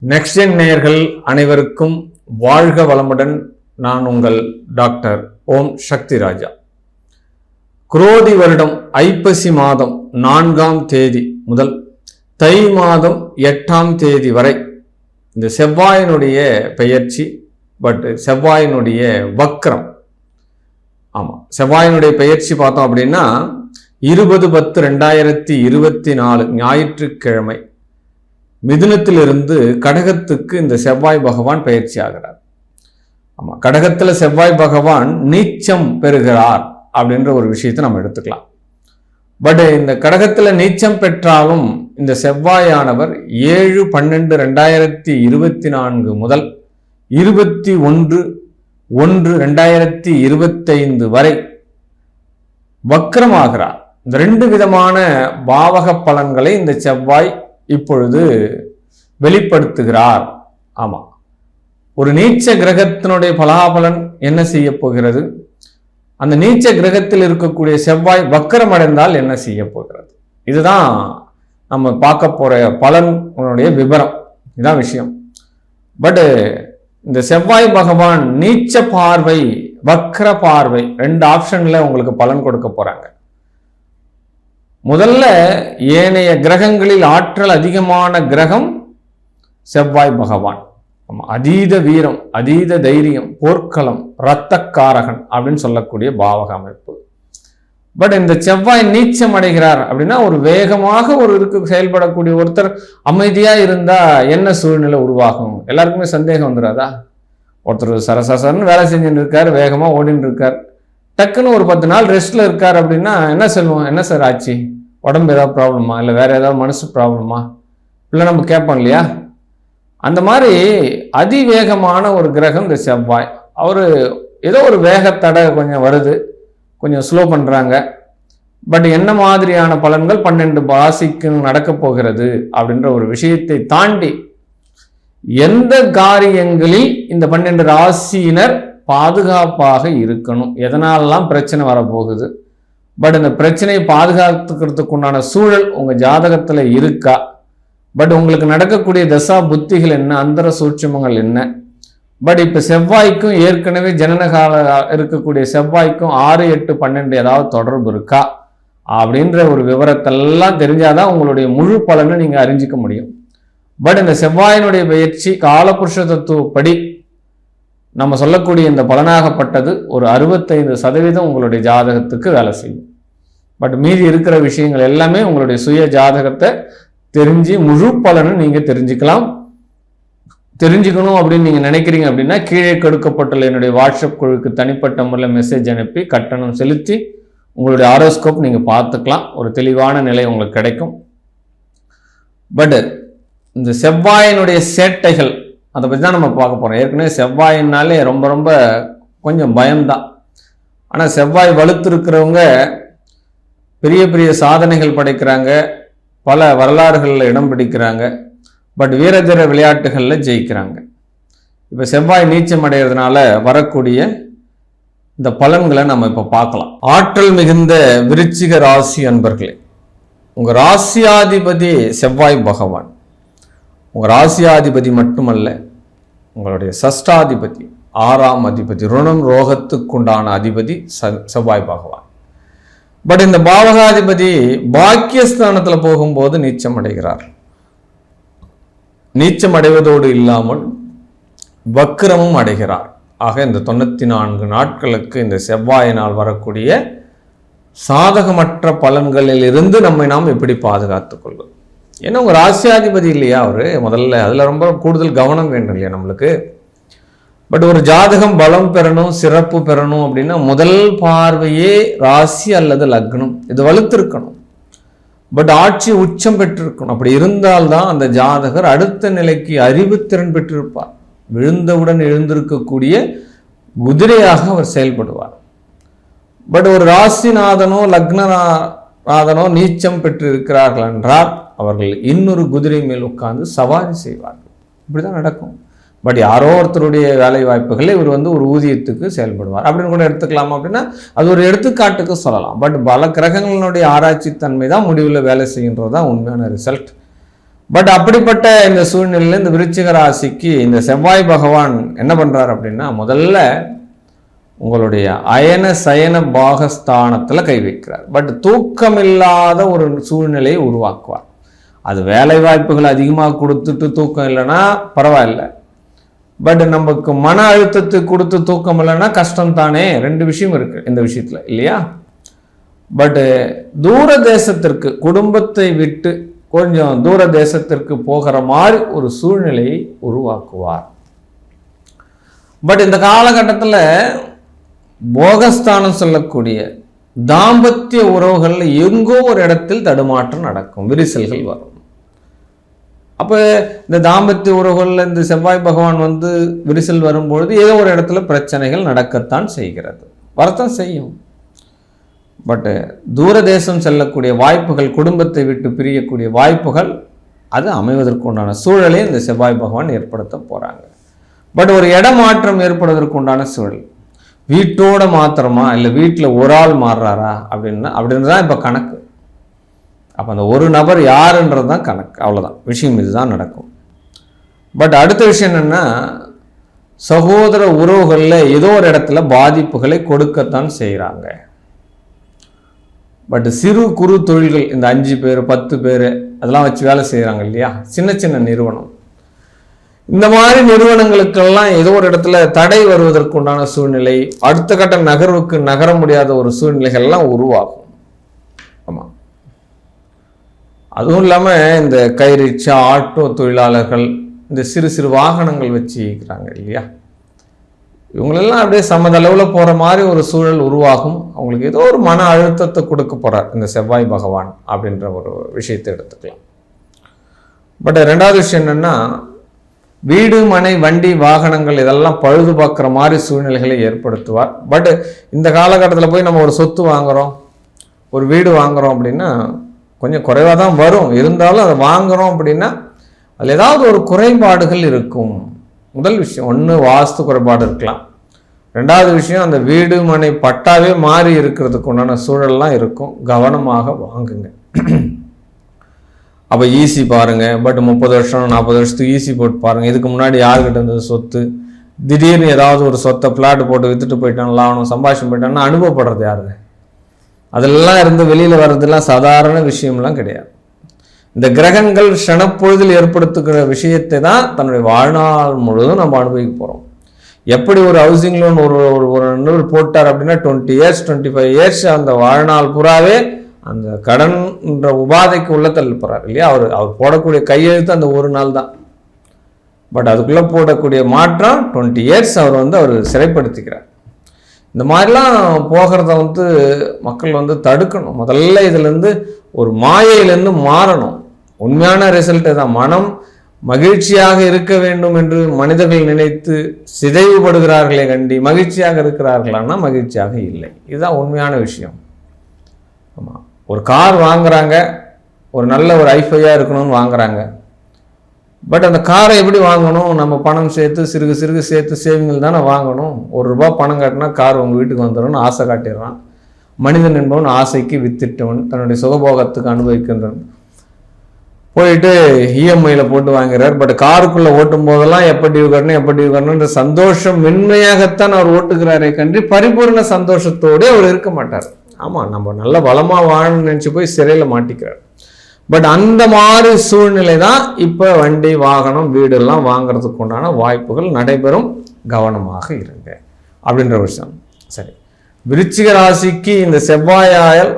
Next gen நேயர்கள் அனைவருக்கும் வாழ்க வளமுடன். நான் உங்கள் டாக்டர் ஓம் சக்தி ராஜா. குரோதி வருடம் ஐப்பசி மாதம் 4ஆம் தேதி முதல் தை மாதம் 8ஆம் தேதி வரை இந்த செவ்வாயினுடைய பெயர்ச்சி, செவ்வாயினுடைய வக்ரம். ஆமாம், செவ்வாயினுடைய பெயர்ச்சி பார்த்தோம் அப்படின்னா 20/10/2024 ஞாயிற்றுக்கிழமை மிதுனத்திலிருந்து கடகத்துக்கு இந்த செவ்வாய் பகவான் பயிற்சி ஆகிறார். ஆமா, கடகத்துல செவ்வாய் பகவான் நீச்சம் பெறுகிறார் அப்படின்ற ஒரு விஷயத்தை நம்ம எடுத்துக்கலாம். பட் இந்த கடகத்துல நீச்சம் பெற்றாலும் இந்த செவ்வாயானவர் 7/12/2024 முதல் 21/1/2025 வரை வக்ரமாகிறார். இந்த 2 விதமான பாவக பலன்களை இந்த செவ்வாய் இப்பொழுது வெளிப்படுத்துகிறார். ஆமா, ஒரு நீச்ச கிரகத்தினுடைய பலாபலன் என்ன செய்ய போகிறது, அந்த நீச்ச கிரகத்தில் இருக்கக்கூடிய செவ்வாய் வக்கரம் அடைந்தால் என்ன செய்ய போகிறது, இதுதான் நம்ம பார்க்க போற பலனுடைய விவரம். இதுதான் விஷயம். பட் இந்த செவ்வாய் பகவான் நீச்ச பார்வை, வக்ர பார்வை, 2 ஆப்ஷன்ல உங்களுக்கு பலன் கொடுக்க போறாங்க. முதல்ல ஏனைய கிரகங்களில் ஆற்றல் அதிகமான கிரகம் செவ்வாய் பகவான். அதீத வீரம், அதீத தைரியம், போர்க்களம், இரத்தக்காரகன் அப்படின்னு சொல்லக்கூடிய பாவக அமைப்பு. பட் இந்த செவ்வாய் நீச்சம் அடைகிறார் அப்படின்னா ஒரு வேகமாக செயல்படக்கூடிய ஒருத்தர் அமைதியா இருந்தா என்ன சூழ்நிலை உருவாகும்? எல்லாருக்குமே சந்தேகம் வந்துடாதா? ஒருத்தர் சரசரன்னு வேலை செஞ்சுட்டு இருக்காரு, வேகமா ஓடின்னு இருக்கார், டக்குன்னு ஒரு 10 நாள் ரெஸ்ட்ல இருக்கார் அப்படின்னா என்ன சொல்லுவோம்? என்ன சார் ஆச்சு? உடம்பு ஏதாவது ப்ராப்ளமா, இல்லை வேற ஏதாவது மனசு ப்ராப்ளமா, இல்லை நம்ம கேட்போம் இல்லையா? அந்த மாதிரி அதிவேகமான ஒரு கிரகம் இந்த செவ்வாய். அவரு ஏதோ ஒரு வேகத்தடை கொஞ்சம் வருது, கொஞ்சம் ஸ்லோ பண்றாங்க. பட் என்ன மாதிரியான பலன்கள் 12 ராசிக்கு நடக்க போகிறது அப்படின்ற ஒரு விஷயத்தை தாண்டி எந்த காரியங்களில் இந்த 12 ராசியினர் பாதுகாப்பாக இருக்கணும், எதனாலலாம் பிரச்சனை வரப்போகுது, பட் இந்த பிரச்சனையை பாதுகாத்துக்கிறதுக்கு உண்டான சூழல் உங்க ஜாதகத்துல இருக்கா, பட் உங்களுக்கு நடக்கக்கூடிய தசா புத்திகள் என்ன, அந்தர சூட்சமங்கள் என்ன, பட் இப்ப செவ்வாய்க்கும் ஏற்கனவே ஜனனகால இருக்கக்கூடிய செவ்வாய்க்கும் 6, 8, 12 ஏதாவது தொடர்பு இருக்கா அப்படின்ற ஒரு விவரத்தெல்லாம் தெரிஞ்சாதான் உங்களுடைய முழு பலனை நீங்க அறிஞ்சிக்க முடியும். பட் இந்த செவ்வாயினுடைய பயிற்சி காலபுருஷ தத்துவப்படி நம்ம சொல்லக்கூடிய இந்த பலனாகப்பட்டது ஒரு 65% உங்களுடைய ஜாதகத்துக்கு வேலை செய்யும். பட் மீதி இருக்கிற விஷயங்கள் எல்லாமே உங்களுடைய சுய ஜாதகத்தை தெரிஞ்சு முழு பலனை நீங்க தெரிஞ்சுக்கணும் அப்படின்னு நீங்க நினைக்கிறீங்க அப்படின்னா கீழே கொடுக்கப்பட்டுள்ள என்னுடைய வாட்ஸ்அப் குழுக்கு தனிப்பட்ட முறையில் மெசேஜ் அனுப்பி கட்டணம் செலுத்தி உங்களுடைய ஆரோஸ்கோப் நீங்க பார்த்துக்கலாம். ஒரு தெளிவான நிலை உங்களுக்கு கிடைக்கும். பட் இந்த செவ்வாயினுடைய சேட்டைகள் அதை பற்றி தான் நம்ம பார்க்க போகிறோம். ஏற்கனவே செவ்வாயினாலே ரொம்ப ரொம்ப கொஞ்சம் பயம்தான். ஆனால் செவ்வாய் வலுத்திருக்கிறவங்க பெரிய பெரிய சாதனைகள் படைக்கிறாங்க, பல வரலாறுகளில் இடம் பிடிக்கிறாங்க, பட் வீரதீர விளையாட்டுகளில் ஜெயிக்கிறாங்க. இப்போ செவ்வாய் நீச்சம் அடைகிறதுனால வரக்கூடிய இந்த பலன்களை நம்ம இப்போ பார்க்கலாம். ஆற்றல் மிகுந்த விருச்சிக ராசி அன்பர்களே, உங்கள் ராசியாதிபதி செவ்வாய் பகவான். உங்கள் ராசியாதிபதி மட்டுமல்ல, உங்களுடைய சஷ்டாதிபதி, 6ஆம் அதிபதி, ருணம் ரோகத்துக்குண்டான அதிபதி செவ்வாய் பகவான். பட் இந்த பாவகாதிபதி பாக்கியஸ்தானத்தில் போகும்போது நீச்சம் அடைகிறார். நீச்சம் அடைவதோடு இல்லாமல் வக்ரமும் அடைகிறார். ஆக இந்த 94 நாட்களுக்கு இந்த செவ்வாயினால் வரக்கூடிய சாதகமற்ற பலன்களில் இருந்து நம்மை நாம் எப்படி பாதுகாத்துக் கொள்வது? ஏன்னா உங்க ராசியாதிபதி இல்லையா அவரு, முதல்ல அதுல ரொம்ப கூடுதல் கவனம் வேண்டும் இல்லையா நம்மளுக்கு. பட் ஒரு ஜாதகம் பலம் பெறணும், சிறப்பு பெறணும் அப்படின்னா முதல் பார்வையே ராசி அல்லது லக்னம் இது வலுத்திருக்கணும். பட் ஆட்சி உச்சம் பெற்றிருக்கணும். அப்படி இருந்தால்தான் அந்த ஜாதகர் அடுத்த நிலைக்கு அறிவுத்திறன் பெற்றிருப்பார். விழுந்தவுடன் எழுந்திருக்கக்கூடிய குதிரையாக அவர் செயல்படுவார். பட் ஒரு ராசிநாதனோ லக்னநாதனோ நீச்சம் பெற்று இருக்கிறார்கள் என்றால் அவர்கள் இன்னொரு குதிரை மேல் உட்கார்ந்து சவாரி செய்வார்கள். இப்படிதான் நடக்கும். பட் யாரோ ஒருத்தருடைய வேலை வாய்ப்புகளை இவர் ஒரு ஊதியத்துக்கு செயல்படுவார் அப்படின்னு கூட எடுத்துக்கலாமா அப்படின்னா அது ஒரு எடுத்துக்காட்டுக்கு சொல்லலாம். பட் பல கிரகங்களினுடைய ஆராய்ச்சி தன்மை தான் முடிவில் வேலை செய்கின்றது தான் உண்மையான ரிசல்ட். பட் அப்படிப்பட்ட இந்த சூழ்நிலையில் இந்த விருச்சிக ராசிக்கு இந்த செவ்வாய் பகவான் என்ன பண்றார் அப்படின்னா, முதல்ல உங்களுடைய அயன சயன பாகஸ்தானத்தில் கை வைக்கிறார். பட் தூக்கமில்லாத ஒரு சூழ்நிலையை உருவாக்குவார். அது வேலை வாய்ப்புகள் அதிகமாக கொடுத்துட்டு தூக்கம் இல்லைன்னா பரவாயில்ல, பட் நமக்கு மன அழுத்தத்தை கொடுத்து தூக்கம் இல்லைன்னா கஷ்டம் தானே. ரெண்டு விஷயம் இருக்கு இந்த விஷயத்துல, இல்லையா? பட் தூர தேசத்திற்கு, குடும்பத்தை விட்டு கொஞ்சம் தூர தேசத்திற்கு போகிற மாதிரி ஒரு சூழ்நிலையை உருவாக்குவார். பட் இந்த காலகட்டத்தில் போகஸ்தானம் சொல்லக்கூடிய தாம்பத்திய உறவுகளில் எங்கோ ஒரு இடத்தில் தடுமாற்றம் நடக்கும், விரிசல்கள் வரும். அப்போ இந்த தாம்பத்திய உறவுகளில் இந்த செவ்வாய் பகவான் விரிசல் வரும்பொழுது ஏதோ ஒரு இடத்துல பிரச்சனைகள் நடக்கத்தான் செய்கிறது, வரத்தான் செய்யும். பட்டு தூரதேசம் செல்லக்கூடிய வாய்ப்புகள், குடும்பத்தை விட்டு பிரியக்கூடிய வாய்ப்புகள் அது அமைவதற்குண்டான சூழலை இந்த செவ்வாய் பகவான் ஏற்படுத்த போகிறாங்க. பட் ஒரு இடமாற்றம் ஏற்படுவதற்குண்டான சூழல், வீட்டோட மாத்திரமா இல்லை வீட்டில் ஒரு ஆள் மாறுறாரா அப்படின்றதான் இப்போ கணக்கு. அப்போ அந்த ஒரு நபர் யாருன்றது தான் கணக்கு, அவ்வளோதான் விஷயம், இதுதான் நடக்கும். பட் அடுத்த விஷயம் என்னென்னா, சகோதர உறவுகளில் ஏதோ ஒரு இடத்துல பாதிப்புகளை கொடுக்கத்தான் செய்கிறாங்க. பட் சிறு குறு தொழில்கள், இந்த 5 பேர் 10 பேர் அதெல்லாம் வச்சு வேலை செய்கிறாங்க இல்லையா, சின்ன சின்ன நிறுவனம், இந்த மாதிரி நிறுவனங்களுக்கெல்லாம் ஏதோ ஒரு இடத்துல தடை வருவதற்கு உண்டான சூழ்நிலை, அடுத்த கட்ட நகர்வுக்கு நகர முடியாத ஒரு சூழ்நிலைகள்லாம் உருவாகும். ஆமாம். அதுவும் இல்லாமல் இந்த கை ரிக்ஷா, ஆட்டோ தொழிலாளர்கள், இந்த சிறு சிறு வாகனங்கள் வச்சு இருக்கிறாங்க இல்லையா, இவங்களெல்லாம் அப்படியே சமதளவில் போகிற மாதிரி ஒரு சூழல் உருவாகும். அவங்களுக்கு ஏதோ ஒரு மன அழுத்தத்தை கொடுக்க போகிறார் இந்த செவ்வாய் பகவான் அப்படின்ற ஒரு விஷயத்தை எடுத்துக்கலாம். பட் ரெண்டாவது விஷயம் என்னென்னா, வீடு மனை வண்டி வாகனங்கள் இதெல்லாம் பழுது பார்க்குற மாதிரி சூழ்நிலைகளை ஏற்படுத்துவார். பட் இந்த காலகட்டத்தில் போய் நம்ம ஒரு சொத்து வாங்குகிறோம், ஒரு வீடு வாங்குகிறோம் அப்படின்னா கொஞ்சம் குறைவாக தான் வரும். இருந்தாலும் அதை வாங்குகிறோம் அப்படின்னா அதில் ஏதாவது ஒரு குறைபாடுகள் இருக்கும். முதல் விஷயம், ஒன்று வாஸ்து குறைபாடு இருக்கலாம். ரெண்டாவது விஷயம், அந்த வீடு மனை பட்டாவே மாறி இருக்கிறதுக்கு உண்டான சூழல்லாம் இருக்கும். கவனமாக வாங்குங்க. அப்போ ஈஸி பாருங்கள், பட் 30 வருஷம் 40 வருஷத்துக்கு ஈஸி போட்டு பாருங்கள். இதுக்கு முன்னாடி யாருக்கிட்ட இருந்தது சொத்து, திடீர்னு ஏதாவது ஒரு சொத்தை பிளாட் போட்டு விற்றுட்டு போயிட்டாங்களா, அவனும் சம்பாஷம் போயிட்டான்னா அனுபவப்படுறது யாரு? அதெல்லாம் இருந்து வெளியில் வர்றதுலாம் சாதாரண விஷயம்லாம் கிடையாது. இந்த கிரகங்கள் க்ஷணப்பொழுதில் ஏற்படுத்துகிற விஷயத்தை தான் தன்னுடைய வாழ்நாள் முழுவதும் நம்ம அனுபவிக்க போகிறோம். எப்படி ஒரு ஹவுசிங் லோன் ஒரு நூறு போட்டார் அப்படின்னா 20 இயர்ஸ் 25 இயர்ஸ் அந்த வாழ்நாள் புறாவே அந்த கடன்ற உபாதைக்கு உள்ள தள்ளி போகிறார் இல்லையா. அவர் போடக்கூடிய கையெழுத்து அந்த ஒரு நாள் தான். பட் அதுக்குள்ளே போடக்கூடிய மாற்றம் 20 இயர்ஸ் அவர் சிறைப்படுத்திக்கிறார். இந்த மாதிரிலாம் போகிறத மக்கள் தடுக்கணும். முதல்ல இதுலேருந்து ஒரு மாயையிலேருந்து மாறணும். உண்மையான ரிசல்ட்டு தான். மனம் மகிழ்ச்சியாக இருக்க வேண்டும் என்று மனிதர்கள் நினைத்து சிதைவுபடுகிறார்களே கண்டி மகிழ்ச்சியாக இருக்கிறார்களான்னா மகிழ்ச்சியாக இல்லை. இதுதான் உண்மையான விஷயம். ஆமாம், ஒரு கார் வாங்குறாங்க, ஒரு நல்ல ஒரு ஐஃபையாக இருக்கணும்னு வாங்குறாங்க. பட் அந்த காரை எப்படி வாங்கணும்? நம்ம பணம் சேர்த்து சிறுகு சிறுகு சேர்த்து சேவிங்கில் தானே வாங்கணும். ₹1 பணம் கட்டினா கார் உங்கள் வீட்டுக்கு வந்துடும்னு ஆசை காட்டிடுறான். மனிதன் என்பவன் ஆசைக்கு வித்திட்டவன், தன்னுடைய சுகபோகத்துக்கு அனுபவிக்கின்றவன். போயிட்டு இஎம்ஐயில் போட்டு வாங்கிறார். பட் காருக்குள்ளே ஓட்டும் போதெல்லாம் எப்போ டியூ கட்டணுன்ற சந்தோஷம் மென்மையாகத்தான் அவர் ஓட்டுகிறாரே கண்டி பரிபூர்ண சந்தோஷத்தோடு அவர் இருக்க மாட்டார். ஆமாம், நம்ம நல்ல பலமாக வாழணும்னு நினச்சி போய் சிறையில் மாட்டிக்கிறார். பட் அந்த மாதிரி சூழ்நிலை தான் இப்போ வண்டி வாகனம் வீடெல்லாம் வாங்கிறதுக்கு உண்டான வாய்ப்புகள் நடைபெறும். கவனமாக இருங்க அப்படின்ற விஷயம். சரி, விருச்சிக ராசிக்கு இந்த செவ்வாயால்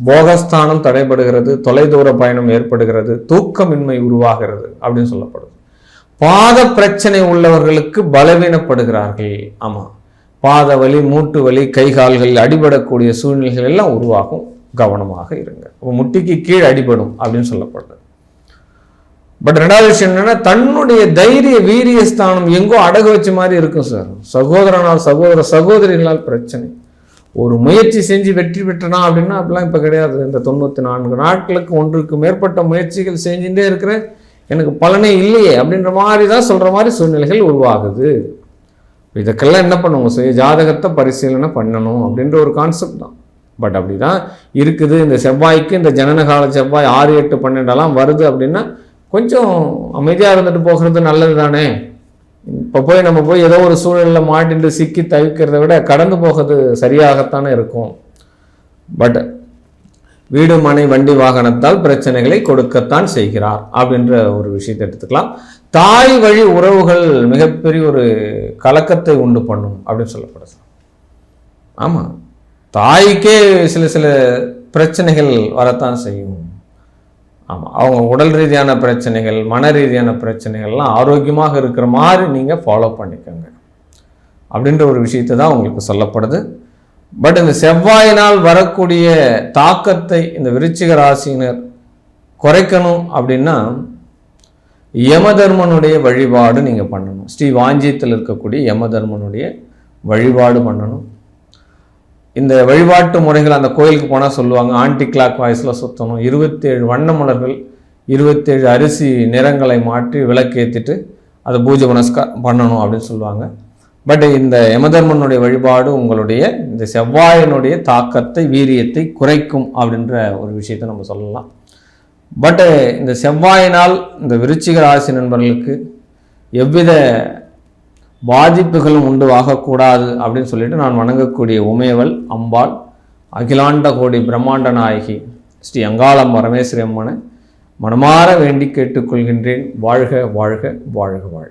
போகஸ்தானம் தடைபடுகிறது, தொலைதூர பயணம் ஏற்படுகிறது, தூக்கமின்மை உருவாகிறது அப்படின்னு சொல்லப்படுது. பாத பிரச்சனை உள்ளவர்களுக்கு பலவீனப்படுகிறார்கள். ஆமாம், பாத வலி, மூட்டு வலி, கை கால்கள் அடிபடக்கூடிய சூழ்நிலைகள் எல்லாம் உருவாகும். கவனமாக இருங்க. முட்டிக்கு கீழே அடிபடும் அப்படின்னு சொல்லப்படுது. பட் ரெண்டாவது விஷயம் என்னன்னா, தன்னுடைய தைரிய வீரிய ஸ்தானம் எங்கோ அடகு வச்ச மாதிரி இருக்கும் சார். சகோதரனால் சகோதரிகளால் பிரச்சனை. ஒரு முயற்சி செஞ்சு வெற்றி பெற்றனா அப்படின்னா அப்படிலாம் இப்போ கிடையாது. இந்த 94 நாட்களுக்கு ஒன்றுக்கு மேற்பட்ட முயற்சிகள் செஞ்சுட்டே இருக்கிறேன், எனக்கு பலனே இல்லையே அப்படின்ற மாதிரி தான் சொல்கிற மாதிரி சூழ்நிலைகள் உருவாகுது. இதுக்கெல்லாம் என்ன பண்ணுவோம்? சுய ஜாதகத்தை பரிசீலனை பண்ணணும் அப்படின்ற ஒரு கான்செப்ட் தான். பட் அப்படி தான் இருக்குது. இந்த செவ்வாய்க்கு இந்த ஜனனகால செவ்வாய் 6, 8, 12 வருது அப்படின்னா கொஞ்சம் அமைதியாக இருந்துட்டு போகிறது நல்லது தானே. இப்போ நம்ம போய் ஏதோ ஒரு சூழலில் மாட்டிட்டு சிக்கி தவிக்கிறத விட கடந்து போகிறது சரியாகத்தானே இருக்கும். பட் வீடு மனை வண்டி வாகனத்தால் பிரச்சனைகளை கொடுக்கத்தான் செய்கிறார் அப்படின்ற ஒரு விஷயத்தை எடுத்துக்கலாம். தாய் வழி உறவுகள் மிகப்பெரிய ஒரு கலக்கத்தை உண்டு பண்ணும் அப்படின்னு சொல்லப்படுது. ஆமாம், தாய்க்கே சில பிரச்சனைகள் வரத்தான் செய்யும். ஆமாம், அவங்க உடல் ரீதியான பிரச்சனைகள், மன ரீதியான பிரச்சனைகள்லாம் ஆரோக்கியமாக இருக்கிற மாதிரி நீங்கள் ஃபாலோ பண்ணிக்கோங்க அப்படின்ற ஒரு விஷயத்தை தான் உங்களுக்கு சொல்லப்படுது. பட் இந்த செவ்வாயினால் வரக்கூடிய தாக்கத்தை இந்த விருச்சிக ராசியினர் குறைக்கணும் அப்படின்னா யமதர்மனுடைய வழிபாடு நீங்கள் பண்ணணும். ஸ்ரீ வாஞ்சியத்தில் இருக்கக்கூடிய யமதர்மனுடைய வழிபாடு பண்ணணும். இந்த வழிபாட்டு முறைகள் அந்த கோயிலுக்கு போனால் சொல்லுவாங்க, ஆன்டி கிளாக் வாய்ஸில் சுற்றணும், 27 வண்ண மலர்கள் 27 அரிசி நிறங்களை மாற்றி விளக்கேற்றிட்டு அதை பூஜை புனஸ்காரம் பண்ணணும் அப்படின்னு சொல்லுவாங்க. பட் இந்த யமதர்மனுடைய வழிபாடு உங்களுடைய இந்த செவ்வாயினுடைய தாக்கத்தை, வீரியத்தை குறைக்கும் அப்படின்ற ஒரு விஷயத்தை நம்ம சொல்லலாம். பட் இந்த செவ்வாயினால் இந்த விருச்சிக ராசி நண்பர்களுக்கு எவ்வித பாதிப்புகளும் உண்டு ஆகக்கூடாது அப்படின்னு சொல்லிட்டு நான் வணங்கக்கூடிய உமையவள் அம்பாள் அகிலாண்ட கோடி பிரம்மாண்ட நாயகி ஸ்ரீ அங்காளம் பரமேஸ்வரி அம்மனை மனமாற வேண்டி கேட்டுக்கொள்கின்றேன். வாழ்க வாழ்க வாழ்க வாழ்க.